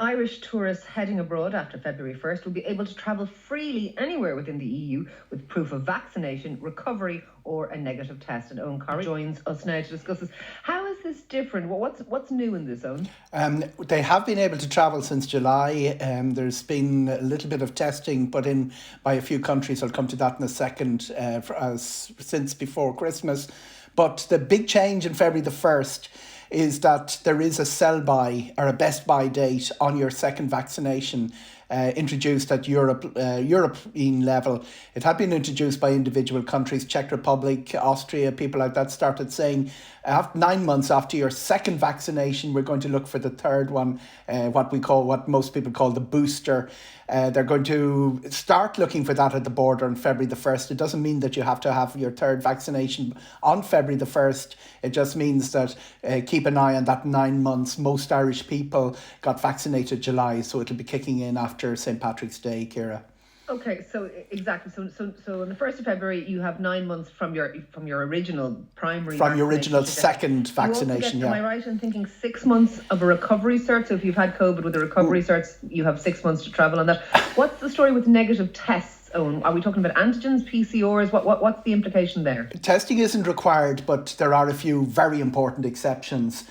Irish tourists heading abroad after February 1st will be able to travel freely anywhere within the EU with proof of vaccination, recovery or a negative test. And Eoghan Corry joins us now to discuss this. How is this different? Well, what's new in this, Eoghan? They have been able to travel since July. There's been a little bit of testing put in by a few countries. I'll come to that in a second, since before Christmas. But the big change in February the 1st is that there is a sell-by or a best-by date on your second vaccination introduced at European level. It had been introduced by individual countries. Czech Republic, Austria, people like that started saying 9 months after your second vaccination, we're going to look for the third one, what most people call the booster. They're going to start looking for that at the border on February the 1st. It doesn't mean that you have to have your third vaccination on February the 1st. It just means that keep an eye on that 9 months. Most Irish people got vaccinated July, so it'll be kicking in after St. Patrick's Day, Ciara. Okay, so exactly. So on the 1st of February, you have 9 months from your original primary. From your original second vaccination, Am I right in thinking 6 months of a recovery cert? So if you've had COVID with a recovery cert, you have 6 months to travel on that. What's the story with negative tests, Eoghan? Are we talking about antigens, PCRs? What's the implication there? Testing isn't required, but there are a few very important exceptions.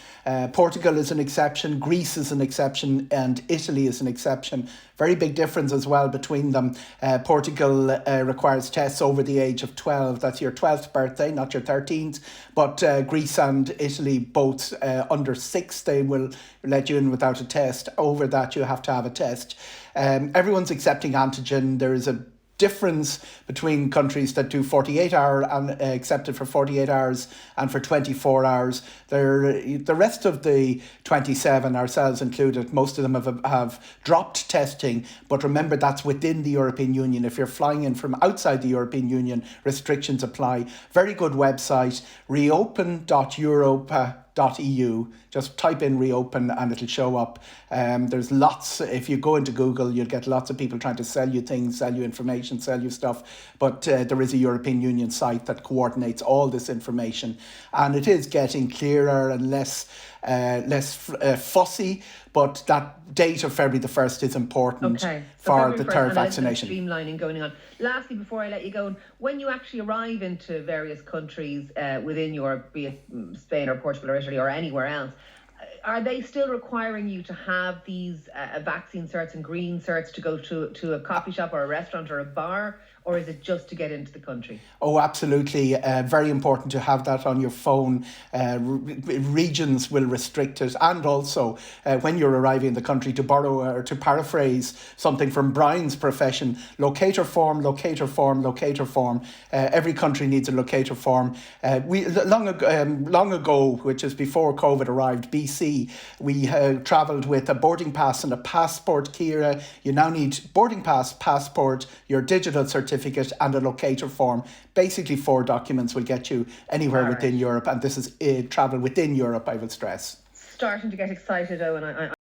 Portugal is an exception, Greece is an exception, and Italy is an exception. Very big difference as well between them. Portugal requires tests over the age of 12. That's your 12th birthday, not your 13th. But Greece and Italy, both under 6, they will let you in without a test. Over that, you have to have a test. Everyone's accepting antigen. There is a difference between countries that do 48-hour and accepted for 48 hours and for 24 hours. The rest of the 27, ourselves included, most of them have dropped testing. But remember, that's within the European Union. If you're flying in from outside the European Union, restrictions apply. Very good website, reopen.europa.eu. Just type in reopen and it'll show up. There's lots, if you go into Google, you'll get lots of people trying to sell you things, sell you information, sell you stuff. But there is a European Union site that coordinates all this information. And it is getting clearer and less fussy. But that date of February the 1st is important for the third vaccination. Streamlining going on. Lastly, before I let you go, when you actually arrive into various countries within Europe, be it Spain or Portugal or Italy or anywhere else, are they still requiring you to have these vaccine certs and green certs to go to a coffee shop or a restaurant or a bar? Or is it just to get into the country? Oh, absolutely. Very important to have that on your phone. Regions will restrict it. And also, when you're arriving in the country, to borrow or to paraphrase something from Brian's profession, locator form, locator form, locator form. Every country needs a locator form. Long ago, which is before COVID arrived, BC, we travelled with a boarding pass and a passport, Ciara. You now need boarding pass, passport, your digital certificate and a locator form. Basically 4 documents will get you anywhere within Europe, and this is travel within Europe, I will stress. Starting to get excited, Eoghan.